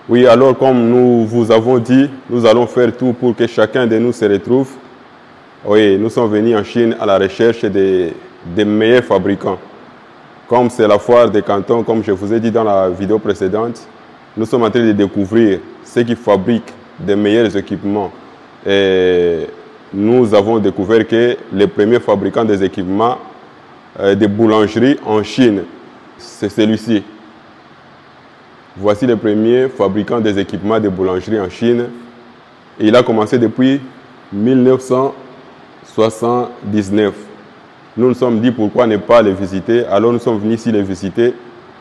Oui, alors comme nous vous avons dit, nous allons faire tout pour que chacun de nous se retrouve. Oui, nous sommes venus en Chine à la recherche des meilleurs fabricants. Comme c'est la foire des cantons, comme je vous ai dit dans la vidéo précédente, nous sommes en train de découvrir ceux qui fabriquent des meilleurs équipements. Et nous avons découvert que le premier fabricant des équipements de boulangerie en Chine, c'est celui-ci. Voici le premier fabricant des équipements de boulangerie en Chine. Et il a commencé depuis 1979. Nous nous sommes dit pourquoi ne pas les visiter. Alors nous sommes venus ici les visiter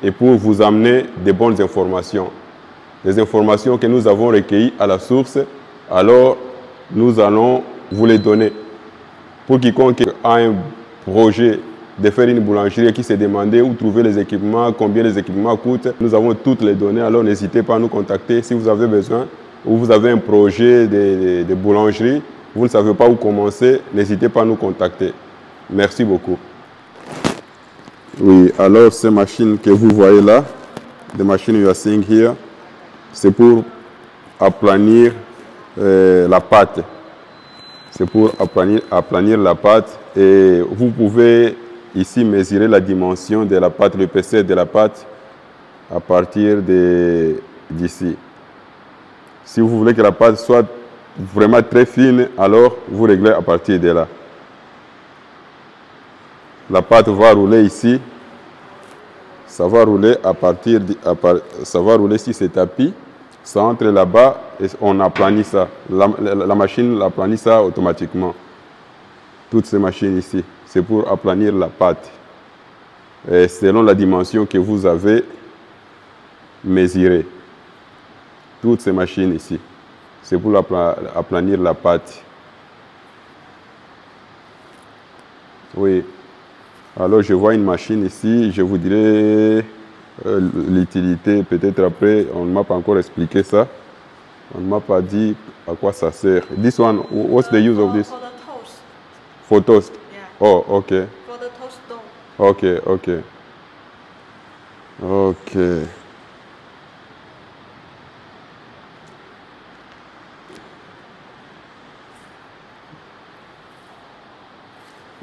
et pour vous amener de bonnes informations. Des informations que nous avons recueillies à la source. Alors nous allons vous les donner. Pour quiconque a un projet de faire une boulangerie qui s'est demandé où trouver les équipements, combien les équipements coûtent. Nous avons toutes les données, alors n'hésitez pas à nous contacter si vous avez besoin ou vous avez un projet de boulangerie, vous ne savez pas où commencer, n'hésitez pas à nous contacter. Merci beaucoup. Oui, alors ces machines que vous voyez là, the machine you are seeing here, c'est pour aplanir la pâte. C'est pour aplanir la pâte et vous pouvez ici mesurer la dimension de la pâte, l'épaisseur de la pâte à partir d'ici. Si vous voulez que la pâte soit vraiment très fine, alors vous réglez à partir de là. La pâte va rouler ici. Ça va rouler ça va rouler sur ce tapis. Ça entre là-bas et on aplanit ça. La machine aplanit ça automatiquement. Toutes ces machines ici, c'est pour aplanir la pâte. Et selon la dimension que vous avez mesurée. Toutes ces machines ici, c'est pour aplanir la pâte. Oui. Alors je vois une machine ici, je vous dirai l'utilité, peut-être après, on ne m'a pas encore expliqué ça. On ne m'a pas dit à quoi ça sert. This one, what's the use of this? For the toast. For toast? Yeah. Oh, okay. For the toast dough. Okay, okay. Okay.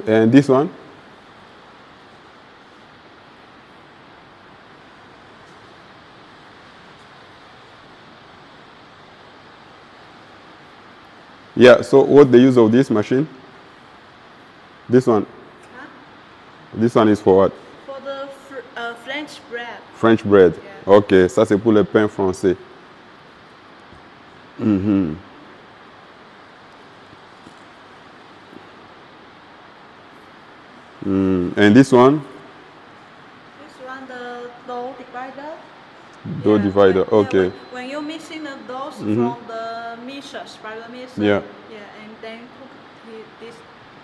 And this one? Yeah, so what's the use of this machine? This one? Huh? This one is for what? For the French bread. French bread. Yeah. Ok, ça c'est pour le pain français. Mm-hmm. And this one? This one, the dough divider. Dough divider, okay. When you're mixing the dough from the mixer, spiral mixer. Yeah. Yeah, and then put this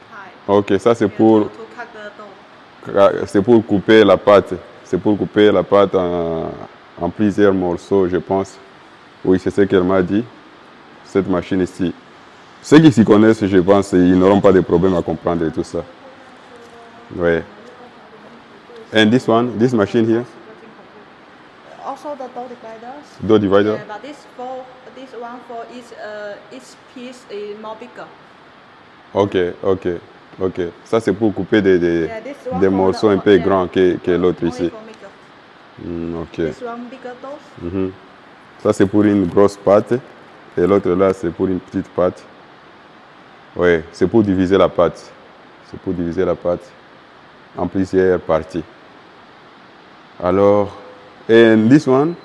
type. Ok, ça c'est pour, to cut the dough. c'est pour couper la pâte. C'est pour couper la pâte en plusieurs morceaux, je pense. Oui, c'est ce qu'elle m'a dit. Cette machine ici. Ceux qui s'y connaissent, je pense, ils n'auront pas de problème à comprendre tout ça. Ouais. And this one, this machine here? Also the dough dividers. Dough divider? Yeah, but this one for each piece is more bigger. Ok, ok, ok. Ça c'est pour couper des morceaux un peu yeah, grands que l'autre ici. Ok. This one bigger dough. Ça c'est pour une grosse pâte et l'autre là c'est pour une petite pâte. Oui, c'est pour diviser la pâte. C'est pour diviser la pâte en plusieurs parties. Alors, and this one?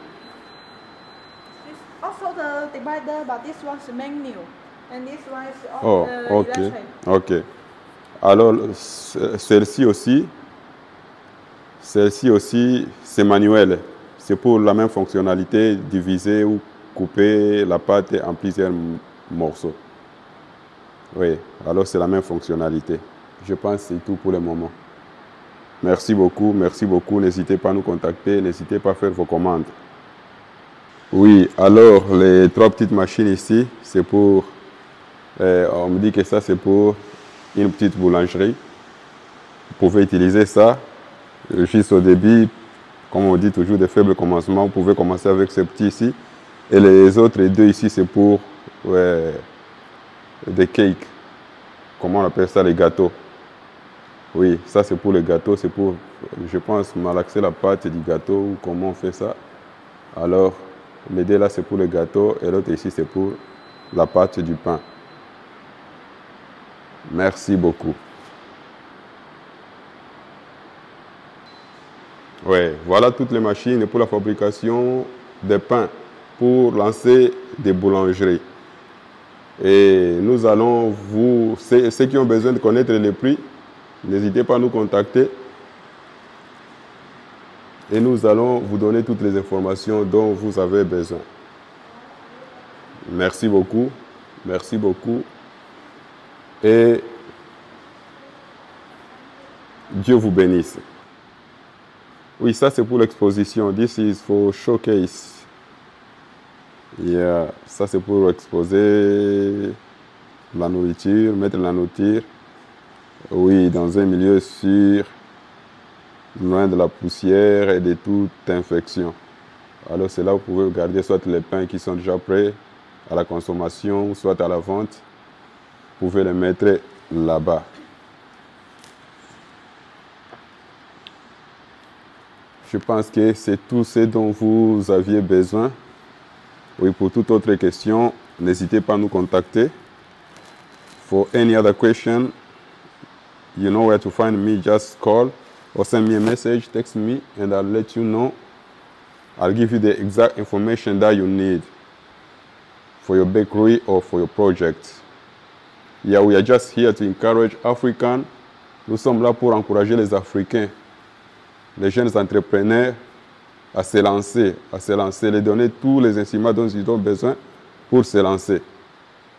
This also the divider, but this one is manual, and this one is Oh, ok, electric. ok. Alors, celle-ci aussi, c'est manuel. C'est pour la même fonctionnalité, diviser ou couper la pâte en plusieurs morceaux. Oui, alors c'est la même fonctionnalité. Je pense que c'est tout pour le moment. Merci beaucoup, n'hésitez pas à nous contacter, n'hésitez pas à faire vos commandes. Oui, alors les 3 petites machines ici, c'est pour, on me dit que ça c'est pour une petite boulangerie. Vous pouvez utiliser ça juste au début, comme on dit toujours, des faibles commencements. Vous pouvez commencer avec ce petit ici. Et les autres deux ici, c'est pour des cakes. Comment on appelle ça, les gâteaux? Oui, ça c'est pour le gâteau, c'est pour, je pense, malaxer la pâte du gâteau ou comment on fait ça. Alors, les deux là, c'est pour le gâteau et l'autre ici, c'est pour la pâte du pain. Merci beaucoup. Ouais, voilà toutes les machines pour la fabrication des pains, pour lancer des boulangeries. Et nous allons vous, ceux qui ont besoin de connaître les prix, n'hésitez pas à nous contacter. Et nous allons vous donner toutes les informations dont vous avez besoin. Merci beaucoup. Merci beaucoup. Et Dieu vous bénisse. Oui, ça c'est pour l'exposition. This is for showcase. Yeah, ça c'est pour exposer la nourriture, mettre la nourriture. Oui, dans un milieu sûr, loin de la poussière et de toute infection. Alors c'est là où vous pouvez garder soit les pains qui sont déjà prêts à la consommation, soit à la vente. Vous pouvez les mettre là-bas. Je pense que c'est tout ce dont vous aviez besoin. Oui, pour toute autre question, n'hésitez pas à nous contacter. For any other question, you know where to find me. Just call or send me a message, text me, and I'll let you know. I'll give you the exact information that you need for your bakery or for your project. Yeah, we are just here to encourage Africans. Nous sommes là pour encourager les Africains, les jeunes entrepreneurs à se lancer, les donner tous les instruments dont ils ont besoin pour se lancer.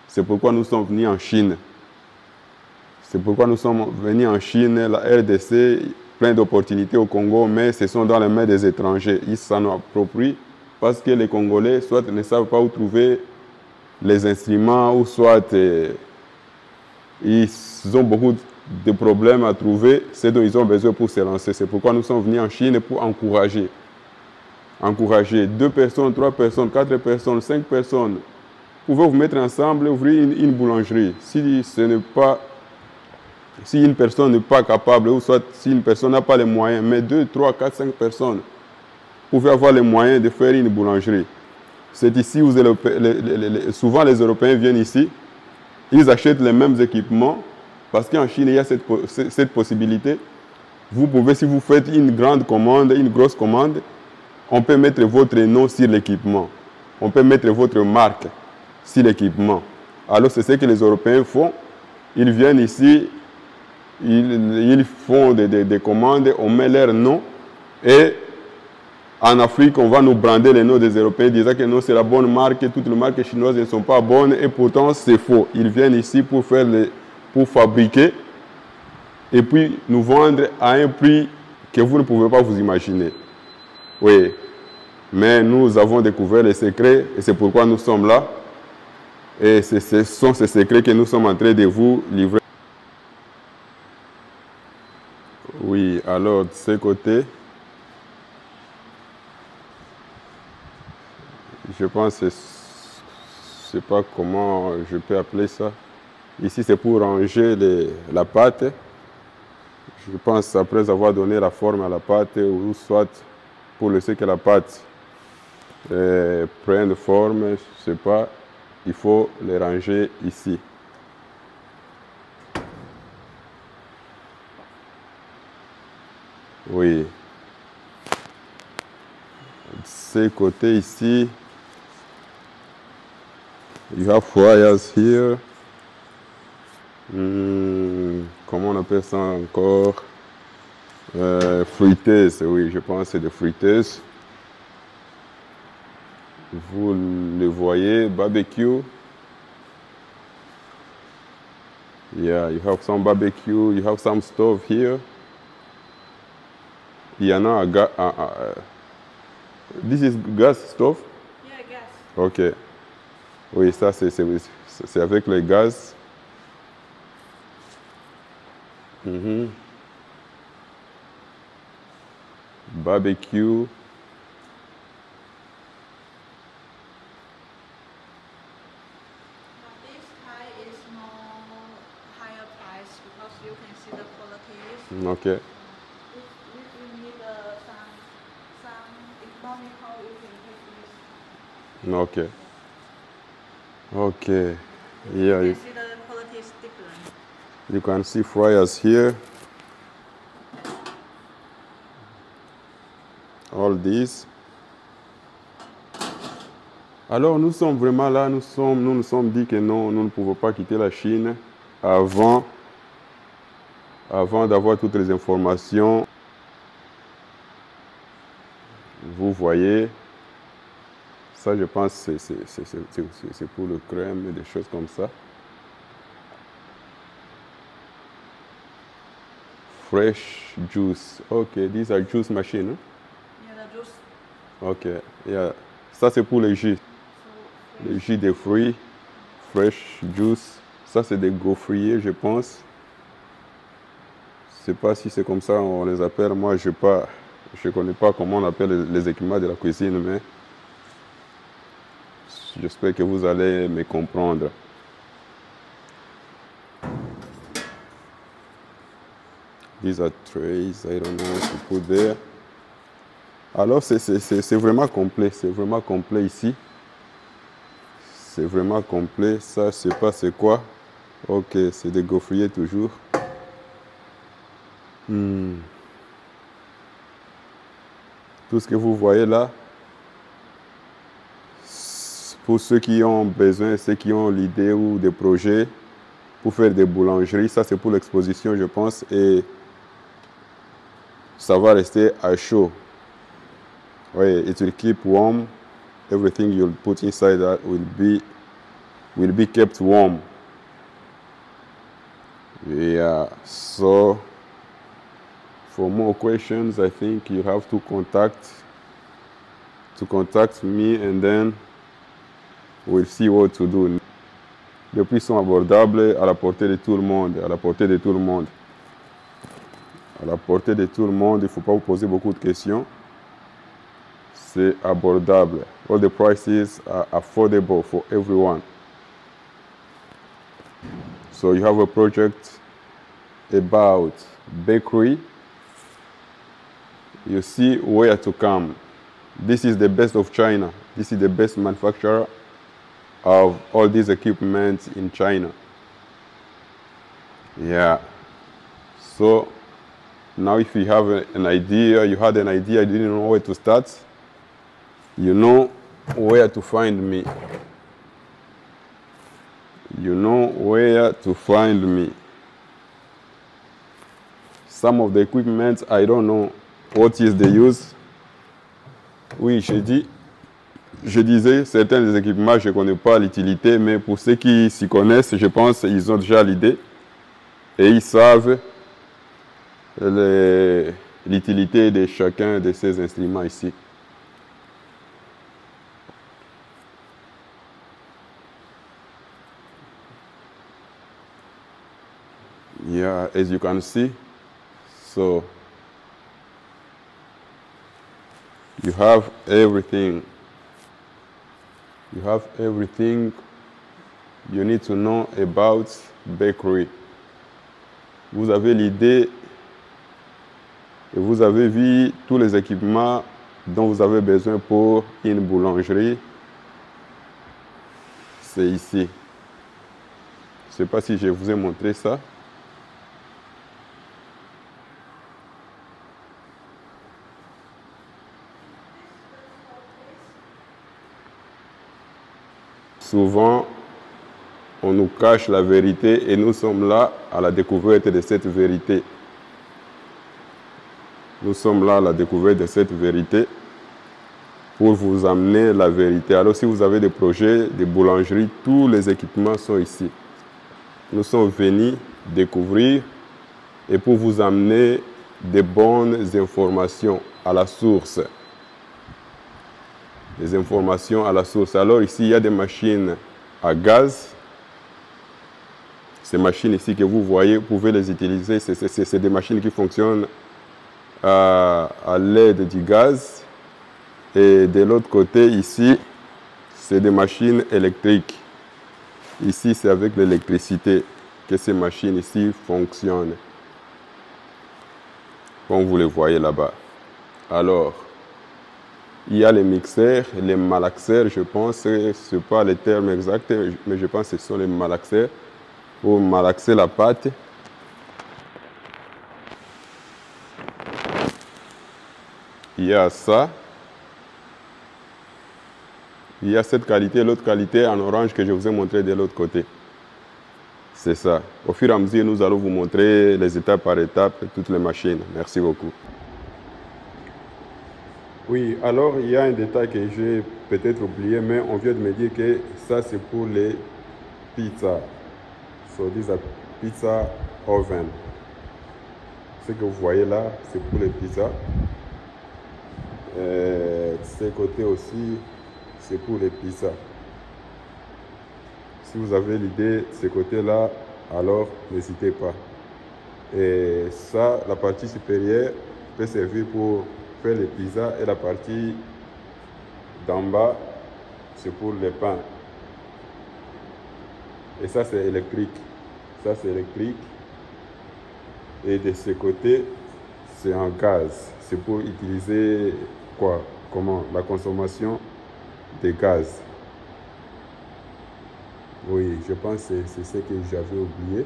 C'est pourquoi nous sommes venus en Chine. C'est pourquoi nous sommes venus en Chine, la RDC, plein d'opportunités au Congo, mais ce sont dans les mains des étrangers. Ils s'en approprient parce que les Congolais, soit ne savent pas où trouver les instruments, ou soit ils ont beaucoup de problèmes à trouver ce dont ils ont besoin pour se lancer. C'est pourquoi nous sommes venus en Chine pour encourager. Encourager 2 personnes, 3 personnes, 4 personnes, 5 personnes. Vous pouvez vous mettre ensemble et ouvrir une boulangerie. Si une personne n'est pas capable, ou soit si une personne n'a pas les moyens, mais 2, 3, 4, 5 personnes, vous pouvez avoir les moyens de faire une boulangerie. C'est ici où souvent les Européens viennent ici, ils achètent les mêmes équipements, parce qu'en Chine, il y a cette possibilité. Vous pouvez, si vous faites une grande commande, une grosse commande, on peut mettre votre nom sur l'équipement. On peut mettre votre marque sur l'équipement. Alors, c'est ce que les Européens font. Ils viennent ici, ils font des commandes, on met leur nom. Et en Afrique, on va nous brander les noms des Européens, disant que non, c'est la bonne marque, toutes les marques chinoises ne sont pas bonnes. Et pourtant, c'est faux. Ils viennent ici pour fabriquer et puis nous vendre à un prix que vous ne pouvez pas vous imaginer. Oui, mais nous avons découvert les secrets et c'est pourquoi nous sommes là. Et ce sont ces secrets que nous sommes en train de vous livrer. Oui, alors de ce côté, je pense que je ne sais pas comment je peux appeler ça. Ici, c'est pour ranger la pâte. Je pense après avoir donné la forme à la pâte, ou soit pour laisser que la pâte prenne forme, je ne sais pas, il faut les ranger ici. Oui. De ce côté ici, you have fryers here. Comment on appelle ça encore? Fruiteuses, oui, je pense que c'est des fruiteuses. Vous le voyez, barbecue. Yeah, you have some barbecue, you have some stove here. Il y en a this is gas stove? Yeah, gas. Ok. Oui, ça c'est avec le gaz. Barbecue. you can see the qualities. Okay. If you need some economical, you can take this. Okay. Okay. Yeah. You can see the quality is different. You can see fryers here. All these. Alors nous sommes vraiment là, nous nous sommes dit que non, nous ne pouvons pas quitter la Chine avant d'avoir toutes les informations. Vous voyez, ça je pense c'est pour le crème et des choses comme ça. Fresh juice. Okay, these are juice machines. Hein? Yeah, the juice. Ok, yeah. Ça c'est pour les jus. Les jus de fruits, fresh juice. Ça c'est des gaufriers, je pense. Je sais pas si c'est comme ça on les appelle. Moi, je connais pas comment on appelle les équipements de la cuisine, mais j'espère que vous allez me comprendre. These are trays, I don't know what to put there. Alors, c'est vraiment complet. C'est vraiment complet ici. C'est vraiment complet. Ça, je sais pas c'est quoi. Ok, c'est des gaufriers toujours. Tout ce que vous voyez là, pour ceux qui ont besoin, ceux qui ont l'idée ou des projets pour faire des boulangeries, ça c'est pour l'exposition, je pense, et ça va rester à chaud. Oui, it will keep warm. Everything you'll put inside that will be kept warm. Yeah, so for more questions, I think you have to contact me, and then we'll see what to do. Les prix sont abordables, à la portée de tout le monde, à la portée de tout le monde. À la portée de tout le monde, il ne faut pas vous poser beaucoup de questions. C'est abordable. All the prices are affordable for everyone. So you have a project about bakery. You see where to come. This is the best of China. This is the best manufacturer of all these equipment in China. Yeah. So now if you have an idea, you had an idea, you didn't know where to start, you know where to find me. You know where to find me. Some of the equipment, I don't know what is the use. Oui, je disais, certains des équipements, je ne connais pas l'utilité, mais pour ceux qui s'y connaissent, je pense qu'ils ont déjà l'idée et ils savent l'utilité de chacun de ces instruments ici. Yeah, as you can see, so you have everything. You have everything you need to know about bakery. Vous avez l'idée et vous avez vu tous les équipements dont vous avez besoin pour une boulangerie. C'est ici. Je ne sais pas si je vous ai montré ça. Souvent, on nous cache la vérité et nous sommes là à la découverte de cette vérité. Nous sommes là à la découverte de cette vérité pour vous amener la vérité. Alors si vous avez des projets, des boulangeries, tous les équipements sont ici. Nous sommes venus découvrir et pour vous amener des bonnes informations à la source. Des informations à la source. Alors ici, il y a des machines à gaz. Ces machines ici que vous voyez, vous pouvez les utiliser. C'est des machines qui fonctionnent à l'aide du gaz. Et de l'autre côté, ici, c'est des machines électriques. Ici, c'est avec l'électricité que ces machines ici fonctionnent. Comme vous le voyez là-bas. Alors, il y a les mixeurs, les malaxeurs, je pense, ce n'est pas le terme exact, mais je pense que ce sont les malaxeurs pour malaxer la pâte. Il y a ça. Il y a cette qualité, l'autre qualité en orange que je vous ai montré de l'autre côté. C'est ça. Au fur et à mesure, nous allons vous montrer les étapes par étapes, toutes les machines. Merci beaucoup. Oui, alors il y a un détail que j'ai peut-être oublié, mais on vient de me dire que ça c'est pour les pizzas. So these are pizza oven. Ce que vous voyez là, c'est pour les pizzas. De ce côté aussi, c'est pour les pizzas. Si vous avez l'idée de ce côté-là, alors n'hésitez pas. Et ça, la partie supérieure peut servir pour faire les pizzas et la partie d'en bas, c'est pour les pains. Et ça, c'est électrique. Ça, c'est électrique. Et de ce côté, c'est en gaz. C'est pour utiliser quoi? Comment? La consommation de gaz. Oui, je pense que c'est ce que j'avais oublié.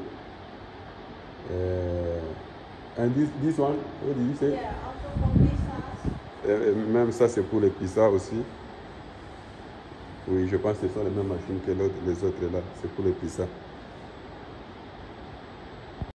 And this one, what did you say? Yeah, also for pizzas. Même ça, c'est pour les pizzas aussi. Oui, je pense que ce sont les mêmes machines que les autres là. C'est pour les pizzas.